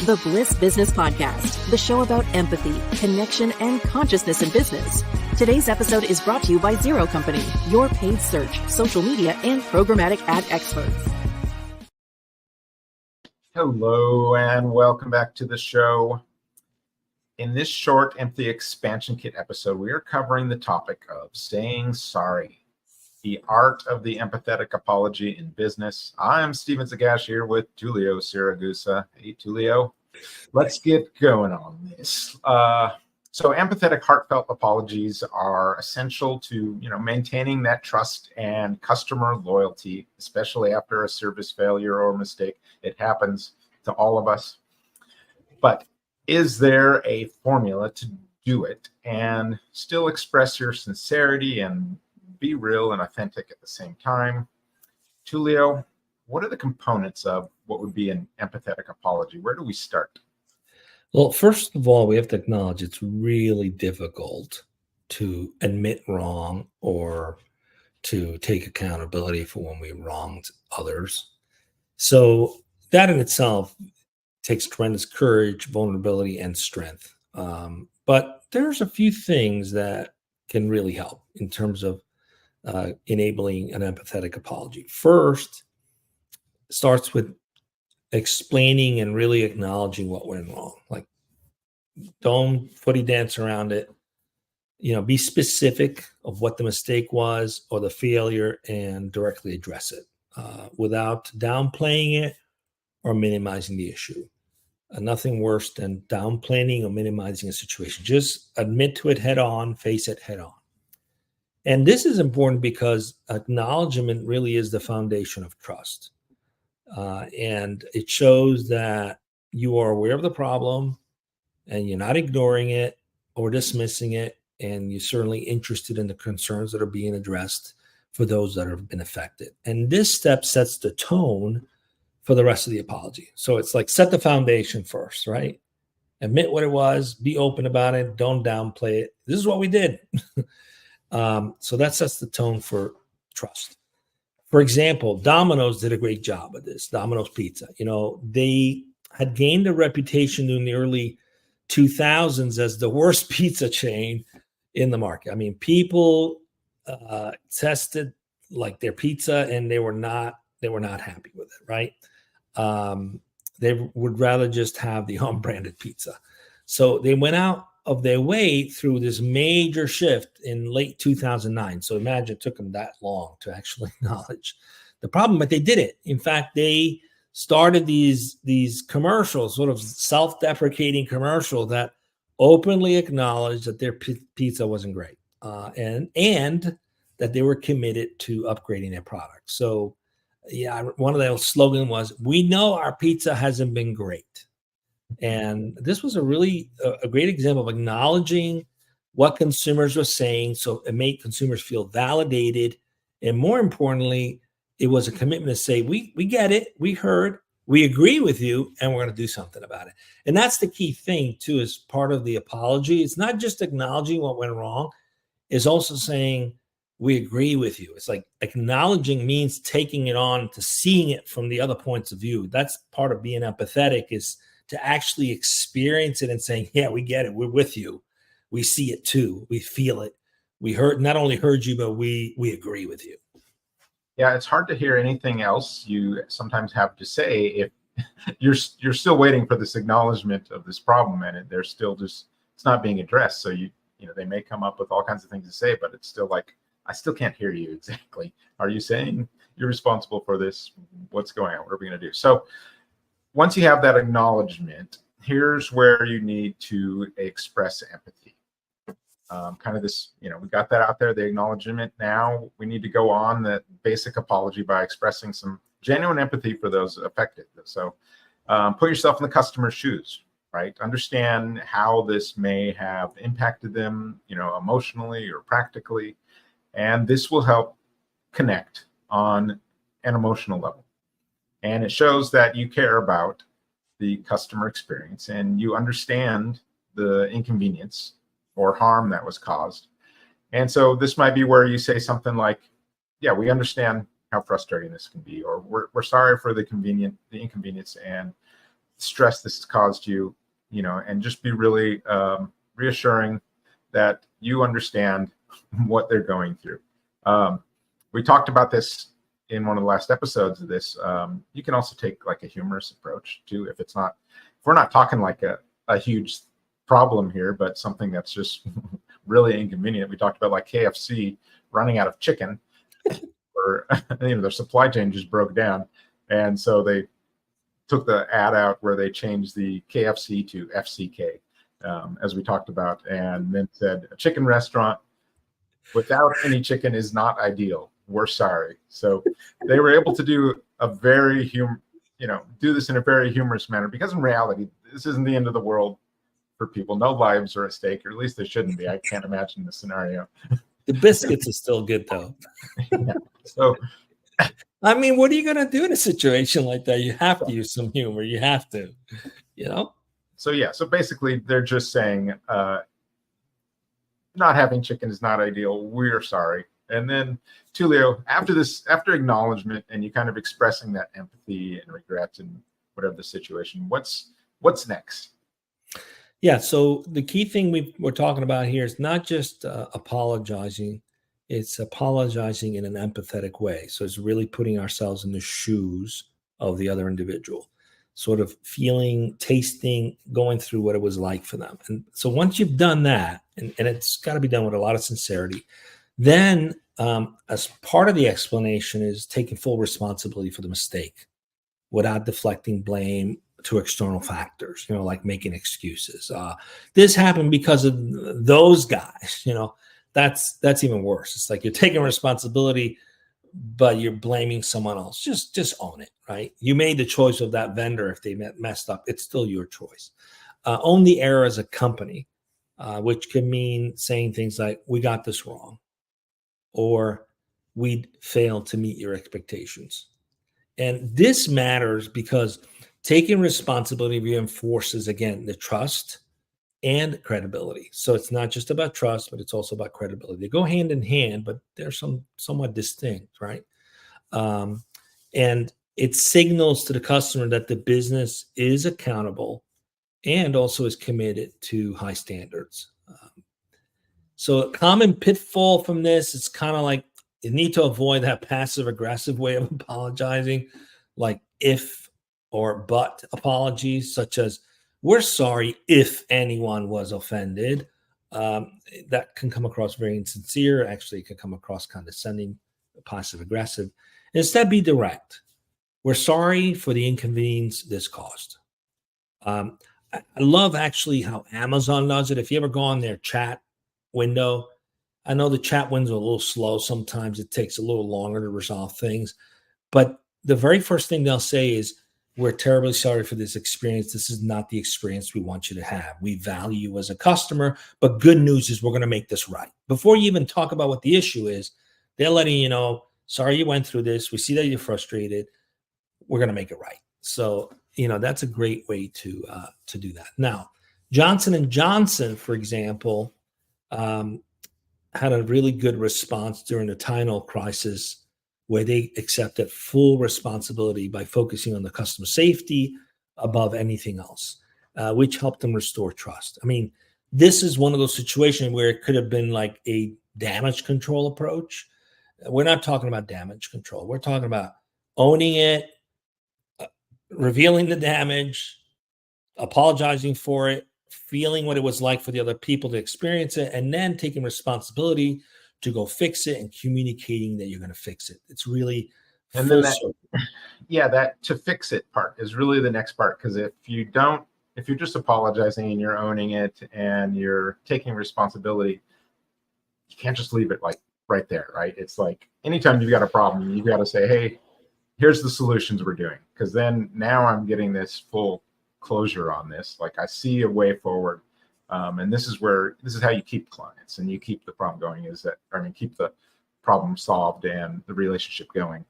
the Bliss Business Podcast, the show about empathy, connection, and consciousness in business. Today's episode is brought to you by Zero Company, your paid search, social media, and programmatic ad experts. Hello, and welcome back to the show. In this short Empathy Expansion Kit episode, we are covering the topic of saying sorry, the art of the empathetic apology in business. I'm Steven Sakach here with Tullio Siragusa. Hey, Tullio. Let's get going on this. So empathetic, heartfelt apologies are essential to, maintaining that trust and customer loyalty, especially after a service failure or mistake. It happens to all of us. But is there a formula to do it and still express your sincerity and be real and authentic at the same time? Tullio, what are the components of what would be an empathetic apology? Where do we start? Well, first of all, we have to acknowledge it's really difficult to admit wrong or to take accountability for when we wronged others. So that in itself takes tremendous courage, vulnerability, and strength. But there's a few things that can really help in terms of enabling an empathetic apology. First, starts with explaining and really acknowledging what went wrong. Like, don't footy dance around it. Be specific of what the mistake was or the failure and directly address it without downplaying it or minimizing the issue. Nothing worse than downplaying or minimizing a situation. Just admit to it head on, face it head on. And this is important because acknowledgement really is the foundation of trust. And it shows that you are aware of the problem and you're not ignoring it or dismissing it. And you're certainly interested in the concerns that are being addressed for those that have been affected. And this step sets the tone for the rest of the apology. So it's like set the foundation first, right? Admit what it was, be open about it, don't downplay it. This is what we did. So that sets the tone for trust. For example, Domino's did a great job of this. Domino's Pizza. They had gained a reputation in the early 2000s as the worst pizza chain in the market. I mean, people tested like their pizza and they were not happy with it, right? They would rather just have the unbranded pizza. So they went out of their way through this major shift in late 2009. So imagine it took them that long to actually acknowledge the problem, but they did it. In fact, they started these commercials, sort of self-deprecating commercial that openly acknowledged that their pizza wasn't great and that they were committed to upgrading their product. So yeah, one of their slogan was, "We know our pizza hasn't been great." And this was a great example of acknowledging what consumers were saying. So it made consumers feel validated. And more importantly, it was a commitment to say, we get it, we heard, we agree with you, and we're going to do something about it. And that's the key thing, too, as part of the apology. It's not just acknowledging what went wrong. It's also saying, we agree with you. It's like acknowledging means taking it on to seeing it from the other points of view. That's part of being empathetic, is to actually experience it and saying, yeah, we get it. We're with you. We see it too. We feel it. We not only heard you, but we agree with you. Yeah, it's hard to hear anything else you sometimes have to say if you're still waiting for this acknowledgement of this problem and they're still it's not being addressed. So they may come up with all kinds of things to say, but it's still like, I still can't hear you exactly. Are you saying you're responsible for this? What's going on? What are we going to do? So once you have that acknowledgement, here's where you need to express empathy. Kind of this, we got that out there, the acknowledgement. Now we need to go on that basic apology by expressing some genuine empathy for those affected. So put yourself in the customer's shoes, right? Understand how this may have impacted them, emotionally or practically. And this will help connect on an emotional level. And it shows that you care about the customer experience and you understand the inconvenience or harm that was caused. And so this might be where you say something like, yeah, we understand how frustrating this can be, or we're sorry for the inconvenience, and stress this has caused you, and just be really reassuring that you understand what they're going through. We talked about this in one of the last episodes of this. You can also take like a humorous approach too, if we're not talking like a huge problem here, but something that's just really inconvenient. We talked about like KFC running out of chicken, or their supply chain just broke down, and so they took the ad out where they changed the KFC to FCK, as we talked about, and then said a chicken restaurant without any chicken is not ideal. We're sorry. So they were able to do do this in a very humorous manner, because in reality, this isn't the end of the world for people. No lives are at stake, or at least they shouldn't be. I can't imagine the scenario. The biscuits are still good though. Yeah. So, I mean, what are you going to do in a situation like that? You have to use some humor. You have to, So yeah. So basically, they're just saying not having chicken is not ideal. We're sorry. And then Tullio, after acknowledgement and you kind of expressing that empathy and regret and whatever the situation, what's next? Yeah. So the key thing we're talking about here is not just apologizing. It's apologizing in an empathetic way. So it's really putting ourselves in the shoes of the other individual, sort of feeling, tasting, going through what it was like for them. And so once you've done that, and it's got to be done with a lot of sincerity, then as part of the explanation is taking full responsibility for the mistake without deflecting blame to external factors, like making excuses. This happened because of those guys, that's even worse. It's like you're taking responsibility, but you're blaming someone else. Just own it, right? You made the choice of that vendor. If they messed up, it's still your choice. Own the error as a company, which can mean saying things like, we got this wrong, or we failed to meet your expectations. And this matters because taking responsibility reinforces, again, the trust and credibility. So it's not just about trust, but it's also about credibility. They go hand in hand, but they're somewhat distinct, right? And it signals to the customer that the business is accountable and also is committed to high standards. So a common pitfall from this is kind of like you need to avoid that passive aggressive way of apologizing, like if or but apologies, such as we're sorry if anyone was offended. That can come across very insincere. Actually, it can come across condescending, passive aggressive. Instead, be direct. We're sorry for the inconvenience this caused. I love actually how Amazon does it. If you ever go on their chat window, I know the chat windows are a little slow. Sometimes it takes a little longer to resolve things. But the very first thing they'll say is, we're terribly sorry for this experience. This is not the experience we want you to have. We value you as a customer, but good news is we're going to make this right. Before you even talk about what the issue is, they're letting you know, sorry you went through this. We see that you're frustrated. We're going to make it right. So, that's a great way to do that. Now, Johnson & Johnson, for example, had a really good response during the Tylenol crisis, where they accepted full responsibility by focusing on the customer safety above anything else, which helped them restore trust. I mean, this is one of those situations where it could have been like a damage control approach. We're not talking about damage control. We're talking about owning it, revealing the damage, apologizing for it, feeling what it was like for the other people to experience it, and then taking responsibility to go fix it and communicating that you're going to fix it. It's really and then that to fix it part is really the next part, because if you're just apologizing and you're owning it and you're taking responsibility, you can't just leave it like right there, right? It's like anytime you've got a problem, you've got to say, hey, here's the solutions we're doing, because then now I'm getting this full closure on this. Like I see a way forward. And this is how you keep clients and you keep the problem going, keep the problem solved and the relationship going,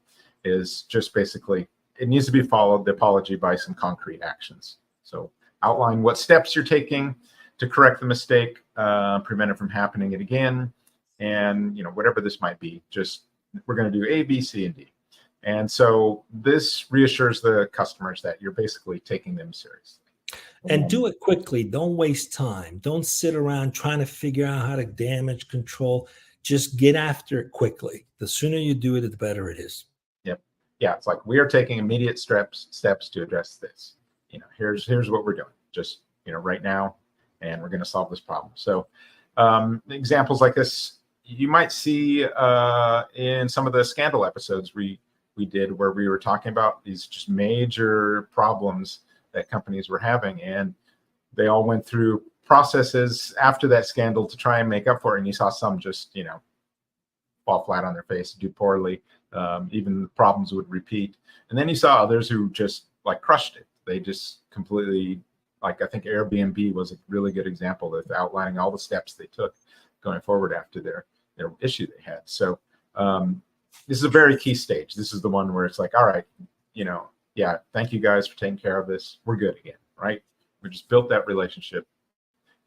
is just basically, it needs to be followed, the apology, by some concrete actions. So outline what steps you're taking to correct the mistake, prevent it from happening again. And, whatever this might be, just, we're going to do A, B, C, and D. And so this reassures the customers that you're basically taking them seriously. And do it quickly. Don't waste time. Don't sit around trying to figure out how to damage control. Just get after it quickly. The sooner you do it, the better it is. Yep. Yeah. It's like, we are taking immediate steps to address this. Here's what we're doing just, right now, and we're going to solve this problem. So examples like this, you might see in some of the scandal episodes we did, where we were talking about these just major problems that companies were having, and they all went through processes after that scandal to try and make up for it. And you saw some just, fall flat on their face, do poorly. Even the problems would repeat. And then you saw others who just crushed it. They just completely, I think Airbnb was a really good example of outlining all the steps they took going forward after their issue they had. So this is a very key stage. This is the one where it's like, all right, yeah, thank you guys for taking care of this. We're good again, right? We just built that relationship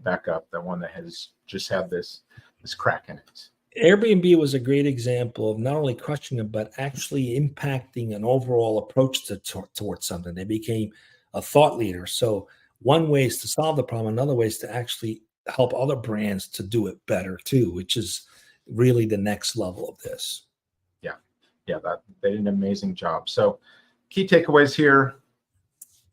back up, that one that has just had this crack in it. Airbnb was a great example of not only crushing them, but actually impacting an overall approach towards something. They became a thought leader. So one way is to solve the problem. Another way is to actually help other brands to do it better too, which is really the next level of this. Yeah, they did an amazing job. So key takeaways here: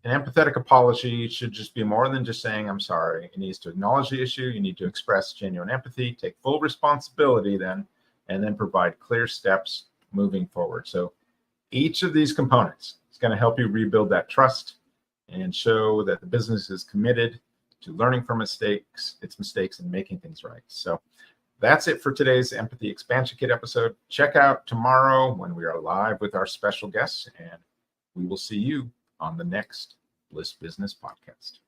an empathetic apology should just be more than just saying, I'm sorry. It needs to acknowledge the issue. You need to express genuine empathy, take full responsibility then, and then provide clear steps moving forward. So each of these components is going to help you rebuild that trust and show that the business is committed to learning from its mistakes and making things right. So that's it for today's Empathy Expansion Kit episode. Check out tomorrow when we are live with our special guests, and we will see you on the next Bliss Business Podcast.